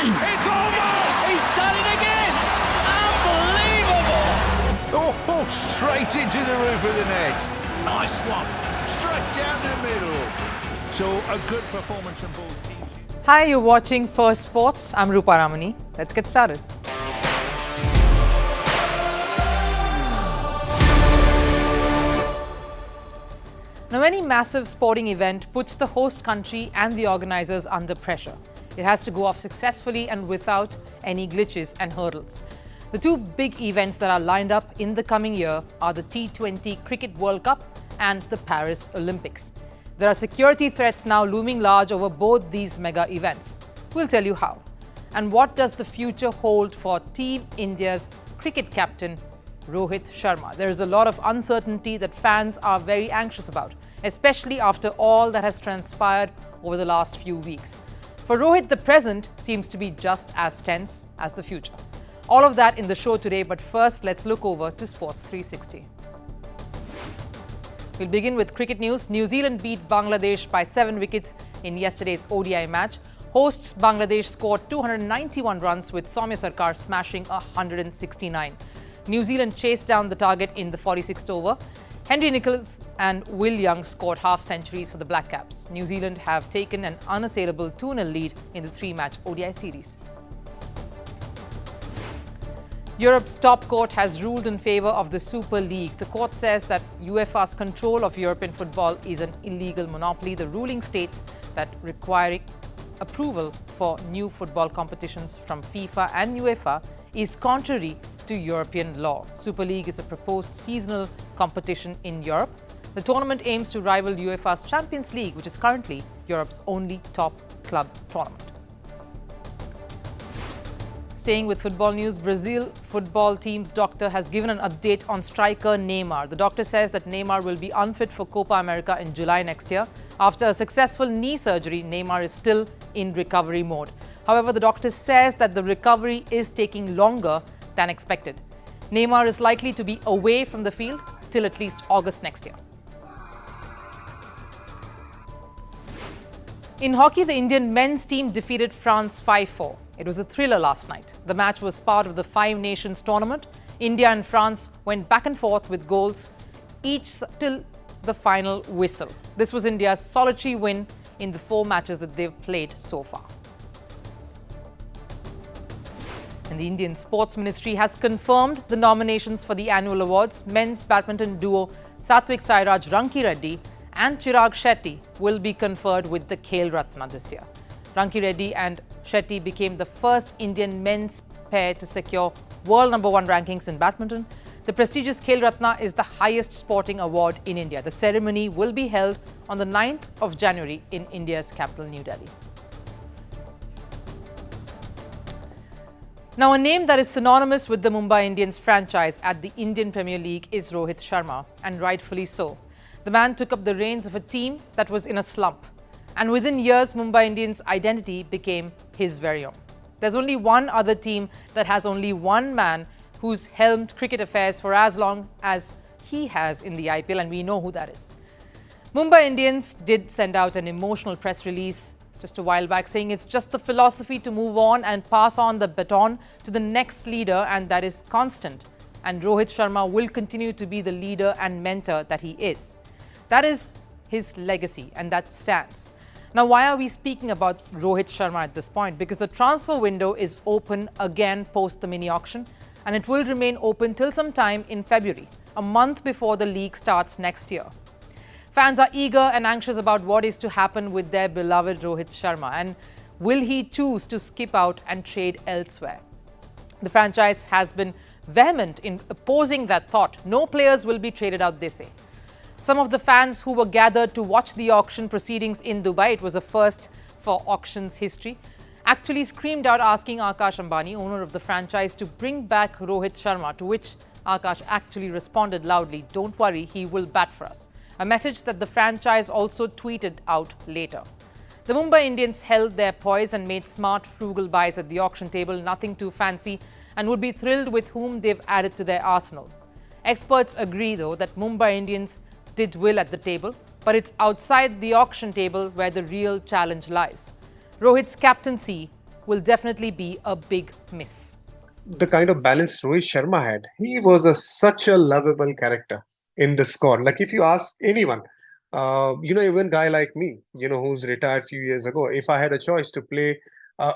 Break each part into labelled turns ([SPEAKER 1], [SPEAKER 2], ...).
[SPEAKER 1] It's over!
[SPEAKER 2] He's done it again! Unbelievable!
[SPEAKER 3] Oh, straight into the roof of the net.
[SPEAKER 1] Nice one.
[SPEAKER 3] Straight down the middle. So a good performance from both teams.
[SPEAKER 4] Hi, you're watching Firstpost. I'm Rupha Ramani. Let's get started. Now, any massive sporting event puts the host country and the organizers under pressure. It has to go off successfully and without any glitches and hurdles. The two big events that are lined up in the coming year are the T20 Cricket World Cup and the Paris Olympics. There are security threats now looming large over both these mega events. We'll tell you how. And what does the future hold for Team India's cricket captain, Rohit Sharma? There is a lot of uncertainty that fans are very anxious about, especially after all that has transpired over the last few weeks. For Rohit, the present seems to be just as tense as the future. All of that in the show today, but first let's look over to Sports 360. We'll begin with cricket news. New Zealand beat Bangladesh by 7 wickets in yesterday's ODI match. Hosts Bangladesh scored 291 runs with Soumya Sarkar smashing 169. New Zealand chased down the target in the 46th over. Henry Nicholls and Will Young scored half-centuries for the Black Caps. New Zealand have taken an unassailable 2-0 lead in the three-match ODI series. Europe's top court has ruled in favour of the Super League. The court says that UEFA's control of European football is an illegal monopoly. The ruling states that requiring approval for new football competitions from FIFA and UEFA is contrary to European law. Super League is a proposed seasonal competition in Europe. The tournament aims to rival UEFA's Champions League, which is currently Europe's only top club tournament. Staying with football news, Brazil football team's doctor has given an update on striker Neymar. The doctor says that Neymar will be unfit for Copa America in July next year. After a successful knee surgery, Neymar is still in recovery mode. However, the doctor says that the recovery is taking longer than expected. Neymar is likely to be away from the field till at least August next year. In hockey, the Indian men's team defeated France 5-4. It was a thriller last night. The match was part of the Five Nations tournament. India and France went back and forth with goals, each till the final whistle. This was India's solitary win in the 4 matches that they've played so far. And the Indian Sports Ministry has confirmed the nominations for the annual awards. Men's badminton duo Satvik Sairaj Ranki Reddy and Chirag Shetty will be conferred with the Khel Ratna this year. Ranki Reddy and Shetty became the first Indian men's pair to secure world #1 rankings in badminton. The prestigious Khel Ratna is the highest sporting award in India. The ceremony will be held on the 9th of January in India's capital, New Delhi. Now, a name that is synonymous with the Mumbai Indians franchise at the Indian Premier League is Rohit Sharma, and rightfully so. The man took up the reins of a team that was in a slump. And within years, Mumbai Indians' identity became his very own. There's only one other team that has only one man who's helmed cricket affairs for as long as he has in the IPL, and we know who that is. Mumbai Indians did send out an emotional press release just a while back saying it's just the philosophy to move on and pass on the baton to the next leader, and that is constant. And Rohit Sharma will continue to be the leader and mentor that he is. That is his legacy, and that stands. Now, why are we speaking about Rohit Sharma at this point? Because the transfer window is open again post the mini auction, and it will remain open till sometime in February, a month before the league starts next year. Fans are eager and anxious about what is to happen with their beloved Rohit Sharma, and will he choose to skip out and trade elsewhere? The franchise has been vehement in opposing that thought. No players will be traded out, they say. Some of the fans who were gathered to watch the auction proceedings in Dubai, it was a first for auctions history, actually screamed out asking Akash Ambani, owner of the franchise, to bring back Rohit Sharma, to which Akash actually responded loudly, "Don't worry, he will bat for us." A message that the franchise also tweeted out later. The Mumbai Indians held their poise and made smart, frugal buys at the auction table, nothing too fancy, and would be thrilled with whom they've added to their arsenal. Experts agree, though, that Mumbai Indians did well at the table, but it's outside the auction table where the real challenge lies. Rohit's captaincy will definitely be a big miss.
[SPEAKER 5] The kind of balance Rohit Sharma had, he was such a lovable character in the squad. Like if you ask anyone, even guy like me, who's retired few years ago, if I had a choice to play uh,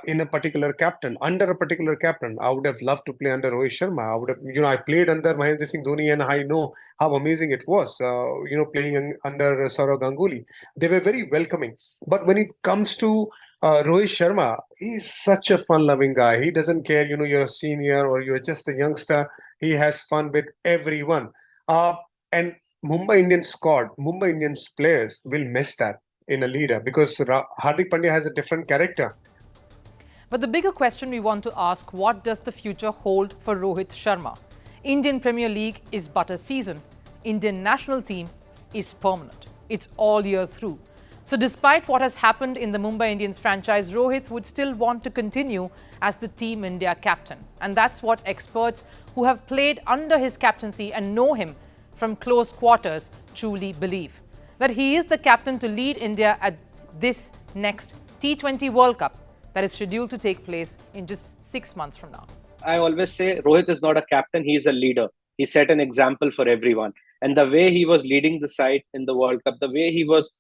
[SPEAKER 5] in a particular captain, under a particular captain, I would have loved to play under Rohit Sharma. I would have, I played under Mahendra Singh Dhoni, and I know how amazing it was, playing under Saurav Ganguly. They were very welcoming. But when it comes to Rohit Sharma, he's such a fun-loving guy. He doesn't care, you're a senior or you're just a youngster. He has fun with everyone. And Mumbai Indians squad, Mumbai Indians players will miss that in a leader because Hardik Pandya has a different character.
[SPEAKER 4] But the bigger question we want to ask, what does the future hold for Rohit Sharma? Indian Premier League is but a season. Indian national team is permanent. It's all year through. So despite what has happened in the Mumbai Indians franchise, Rohit would still want to continue as the Team India captain. And that's what experts who have played under his captaincy and know him from close quarters truly believe. That he is the captain to lead India at this next T20 World Cup that is scheduled to take place in just 6 months from now.
[SPEAKER 6] I always say Rohit is not a captain, he is a leader. He set an example for everyone. And the way he was leading the side in the World Cup, the way he was,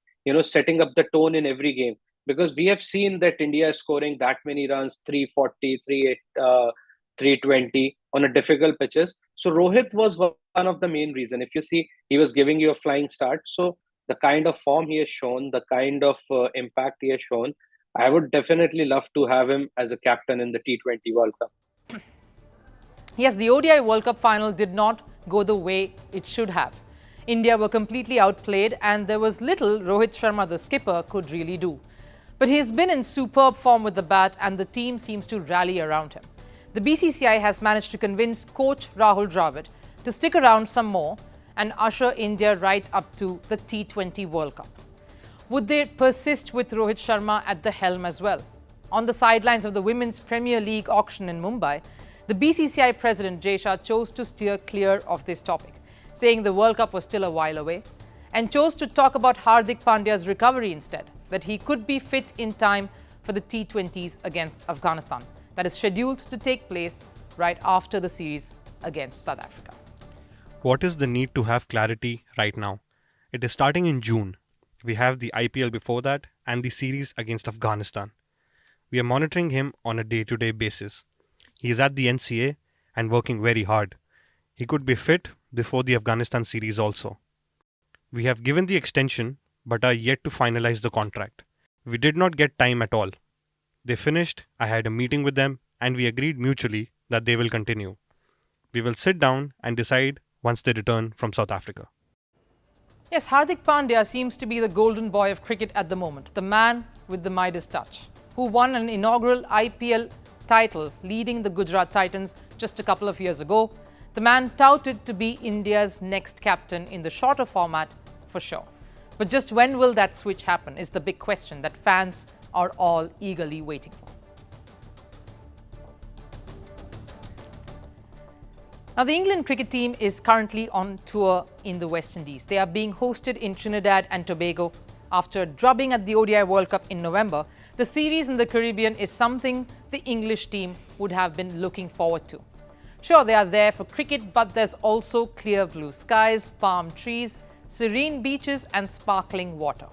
[SPEAKER 6] setting up the tone in every game. Because we have seen that India is scoring that many runs, 340, 320 on a difficult pitches. So Rohit was one of the main reason. If you see, he was giving you a flying start. So the kind of form he has shown, the kind of impact he has shown, I would definitely love to have him as a captain in the T20 World Cup.
[SPEAKER 4] Yes, the ODI World Cup final did not go the way it should have. India were completely outplayed and there was little Rohit Sharma, the skipper, could really do. But he's been in superb form with the bat and the team seems to rally around him. The BCCI has managed to convince coach Rahul Dravid to stick around some more and usher India right up to the T20 World Cup. Would they persist with Rohit Sharma at the helm as well? On the sidelines of the Women's Premier League auction in Mumbai, the BCCI president Jay Shah chose to steer clear of this topic, saying the World Cup was still a while away, and chose to talk about Hardik Pandya's recovery instead, that he could be fit in time for the T20s against Afghanistan, that is scheduled to take place right after the series against South Africa.
[SPEAKER 7] What is the need to have clarity right now? It is starting in June. We have the IPL before that and the series against Afghanistan. We are monitoring him on a day-to-day basis. He is at the NCA and working very hard. He could be fit before the Afghanistan series also. We have given the extension but are yet to finalize the contract. We did not get time at all. They finished, I had a meeting with them and we agreed mutually that they will continue. We will sit down and decide once they return from South Africa.
[SPEAKER 4] Yes, Hardik Pandya seems to be the golden boy of cricket at the moment, the man with the Midas touch, who won an inaugural IPL title leading the Gujarat Titans just a couple of years ago. The man touted to be India's next captain in the shorter format for sure. But just when will that switch happen is the big question that fans are all eagerly waiting for. Now, the England cricket team is currently on tour in the West Indies. They are being hosted in Trinidad and Tobago. After drubbing at the ODI World Cup in November, the series in the Caribbean is something the English team would have been looking forward to. Sure, they are there for cricket, but there's also clear blue skies, palm trees, serene beaches and sparkling water.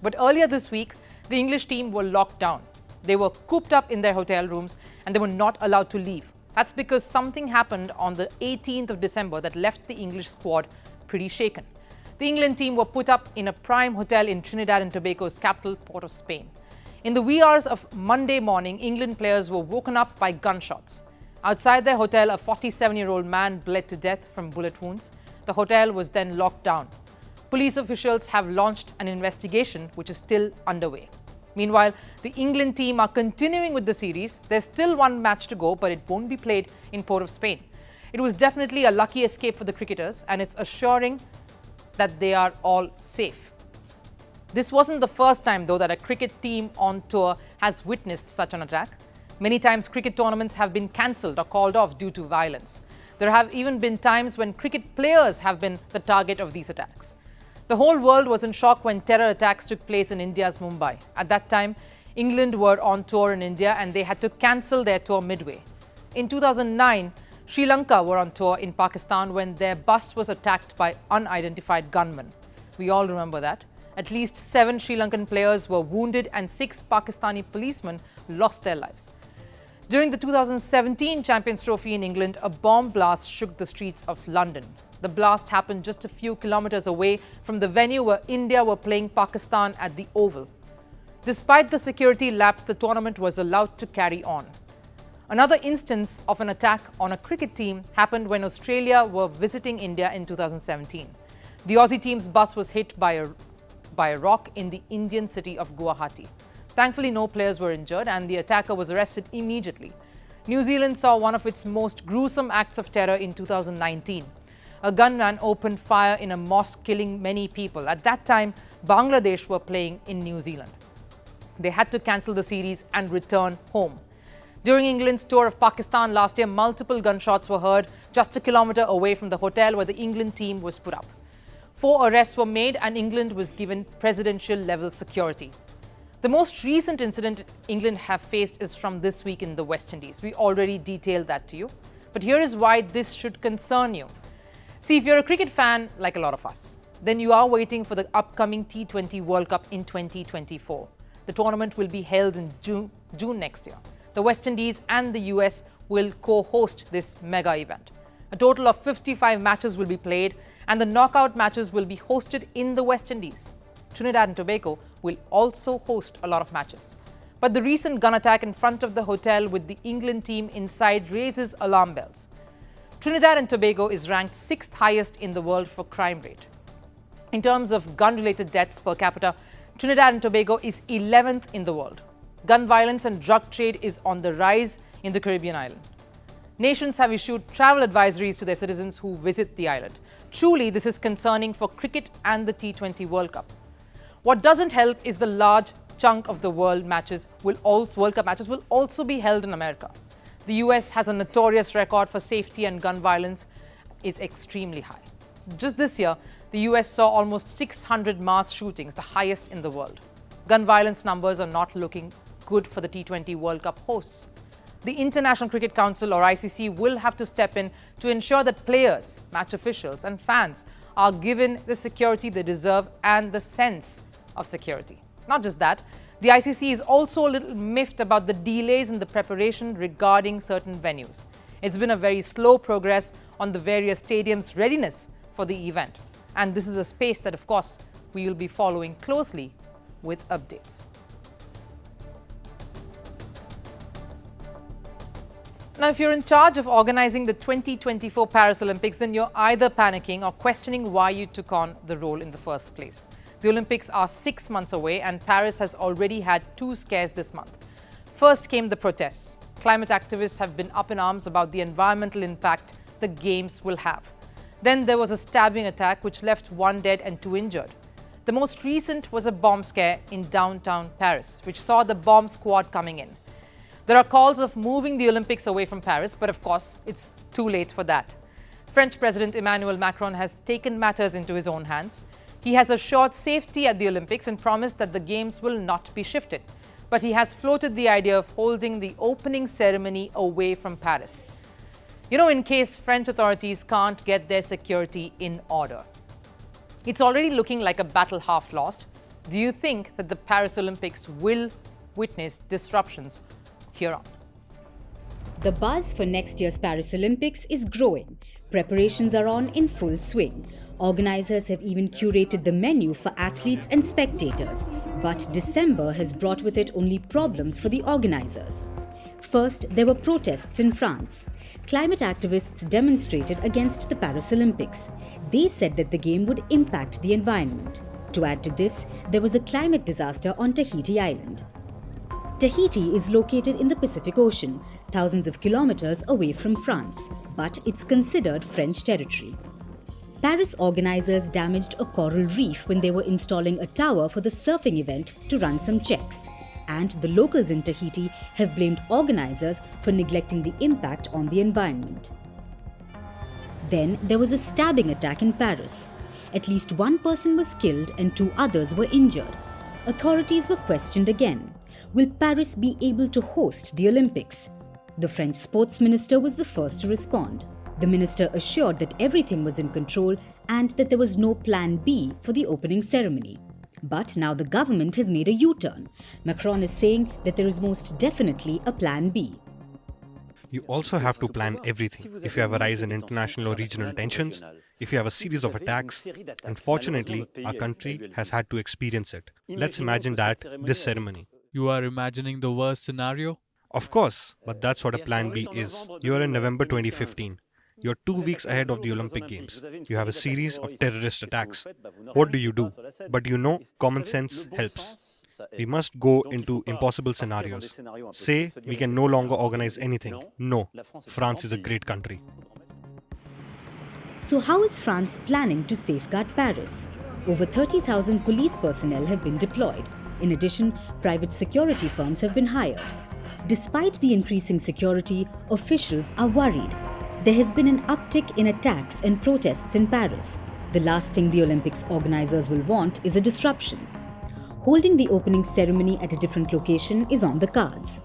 [SPEAKER 4] But earlier this week, the English team were locked down. They were cooped up in their hotel rooms and they were not allowed to leave. That's because something happened on the 18th of December that left the English squad pretty shaken. The England team were put up in a prime hotel in Trinidad and Tobago's capital, Port of Spain. In the wee hours of Monday morning, England players were woken up by gunshots. Outside their hotel, a 47-year-old man bled to death from bullet wounds. The hotel was then locked down. Police officials have launched an investigation which is still underway. Meanwhile, the England team are continuing with the series. There's still one match to go, but it won't be played in Port of Spain. It was definitely a lucky escape for the cricketers, and it's assuring that they are all safe. This wasn't the first time, though, that a cricket team on tour has witnessed such an attack. Many times, cricket tournaments have been cancelled or called off due to violence. There have even been times when cricket players have been the target of these attacks. The whole world was in shock when terror attacks took place in India's Mumbai. At that time, England were on tour in India and they had to cancel their tour midway. In 2009, Sri Lanka were on tour in Pakistan when their bus was attacked by unidentified gunmen. We all remember that. At least 7 Sri Lankan players were wounded and 6 Pakistani policemen lost their lives. During the 2017 Champions Trophy in England, a bomb blast shook the streets of London. The blast happened just a few kilometers away from the venue where India were playing Pakistan at the Oval. Despite the security lapse, the tournament was allowed to carry on. Another instance of an attack on a cricket team happened when Australia were visiting India in 2017. The Aussie team's bus was hit by a rock in the Indian city of Guwahati. Thankfully, no players were injured and the attacker was arrested immediately. New Zealand saw one of its most gruesome acts of terror in 2019. A gunman opened fire in a mosque, killing many people. At that time, Bangladesh were playing in New Zealand. They had to cancel the series and return home. During England's tour of Pakistan last year, multiple gunshots were heard just a kilometre away from the hotel where the England team was put up. 4 arrests were made and England was given presidential-level security. The most recent incident England have faced is from this week in the West Indies. We already detailed that to you. But here is why this should concern you. See, if you're a cricket fan, like a lot of us, then you are waiting for the upcoming T20 World Cup in 2024. The tournament will be held in June next year. The West Indies and the US will co-host this mega event. A total of 55 matches will be played and the knockout matches will be hosted in the West Indies. Trinidad and Tobago will also host a lot of matches. But the recent gun attack in front of the hotel with the England team inside raises alarm bells. Trinidad and Tobago is ranked 6th highest in the world for crime rate. In terms of gun-related deaths per capita, Trinidad and Tobago is 11th in the world. Gun violence and drug trade is on the rise in the Caribbean island. Nations have issued travel advisories to their citizens who visit the island. Truly, this is concerning for cricket and the T20 World Cup. What doesn't help is the large chunk of the World Cup matches will also be held in America. The US has a notorious record for safety and gun violence is extremely high. Just this year, the US saw almost 600 mass shootings, the highest in the world. Gun violence numbers are not looking good for the T20 World Cup hosts. The International Cricket Council or ICC will have to step in to ensure that players, match officials and fans are given the security they deserve and the sense of security. Not just that, the ICC is also a little miffed about the delays in the preparation regarding certain venues. It's been a very slow progress on the various stadiums' readiness for the event. And this is a space that, of course, we will be following closely with updates. Now, if you're in charge of organizing the 2024 Paris Olympics, then you're either panicking or questioning why you took on the role in the first place. The Olympics are 6 months away and Paris has already had 2 scares this month. First came the protests. Climate activists have been up in arms about the environmental impact the Games will have. Then there was a stabbing attack which left 1 dead and 2 injured. The most recent was a bomb scare in downtown Paris, which saw the bomb squad coming in. There are calls of moving the Olympics away from Paris, but of course, it's too late for that. French President Emmanuel Macron has taken matters into his own hands. He has assured safety at the Olympics and promised that the Games will not be shifted. But he has floated the idea of holding the opening ceremony away from Paris. In case French authorities can't get their security in order. It's already looking like a battle half lost. Do you think that the Paris Olympics will witness disruptions here on?
[SPEAKER 8] The buzz for next year's Paris Olympics is growing. Preparations are on in full swing. Organizers have even curated the menu for athletes and spectators. But December has brought with it only problems for the organizers. First, there were protests in France. Climate activists demonstrated against the Paris Olympics. They said that the game would impact the environment. To add to this, there was a climate disaster on Tahiti Island. Tahiti is located in the Pacific Ocean, thousands of kilometers away from France, but it's considered French territory. Paris organizers damaged a coral reef when they were installing a tower for the surfing event to run some checks. And the locals in Tahiti have blamed organizers for neglecting the impact on the environment. Then there was a stabbing attack in Paris. At least 1 person was killed and 2 others were injured. Authorities were questioned again. Will Paris be able to host the Olympics? The French sports minister was the first to respond. The minister assured that everything was in control and that there was no plan B for the opening ceremony. But now the government has made a U-turn. Macron is saying that there is most definitely a plan B.
[SPEAKER 7] You also have to plan everything. If you have a rise in international or regional tensions, if you have a series of attacks, unfortunately, our country has had to experience it. Let's imagine that this ceremony.
[SPEAKER 9] You are imagining the worst scenario?
[SPEAKER 7] Of course, but that's what a plan B is. You are in November 2015. You're 2 weeks ahead of the Olympic Games. You have a series of terrorist attacks. What do? But you know, common sense helps. We must go into impossible scenarios. Say, we can no longer organize anything. No, France is a great country.
[SPEAKER 8] So how is France planning to safeguard Paris? Over 30,000 police personnel have been deployed. In addition, private security firms have been hired. Despite the increasing security, officials are worried. There has been an uptick in attacks and protests in Paris. The last thing the Olympics organizers will want is a disruption. Holding the opening ceremony at a different location is on the cards.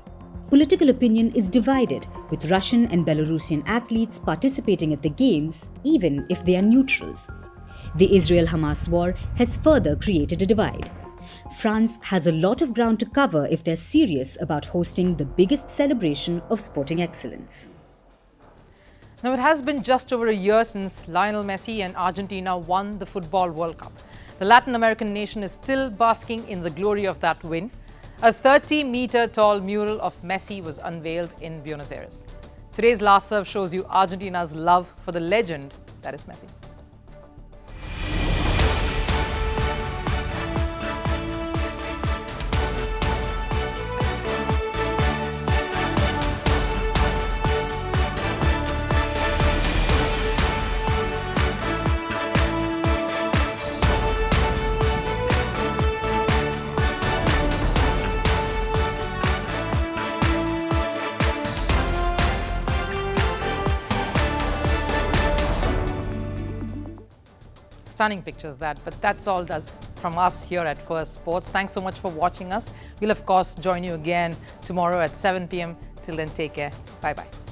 [SPEAKER 8] Political opinion is divided, with Russian and Belarusian athletes participating at the Games, even if they are neutrals. The Israel-Hamas war has further created a divide. France has a lot of ground to cover if they're serious about hosting the biggest celebration of sporting excellence.
[SPEAKER 4] Now, it has been just over a year since Lionel Messi and Argentina won the Football World Cup. The Latin American nation is still basking in the glory of that win. A 30-meter-tall mural of Messi was unveiled in Buenos Aires. Today's Last Serve shows you Argentina's love for the legend that is Messi. Stunning pictures but that's all from us here at Firstpost. Thanks so much for watching us. We'll of course join you again tomorrow at 7 p.m. Till then, take care. Bye-bye.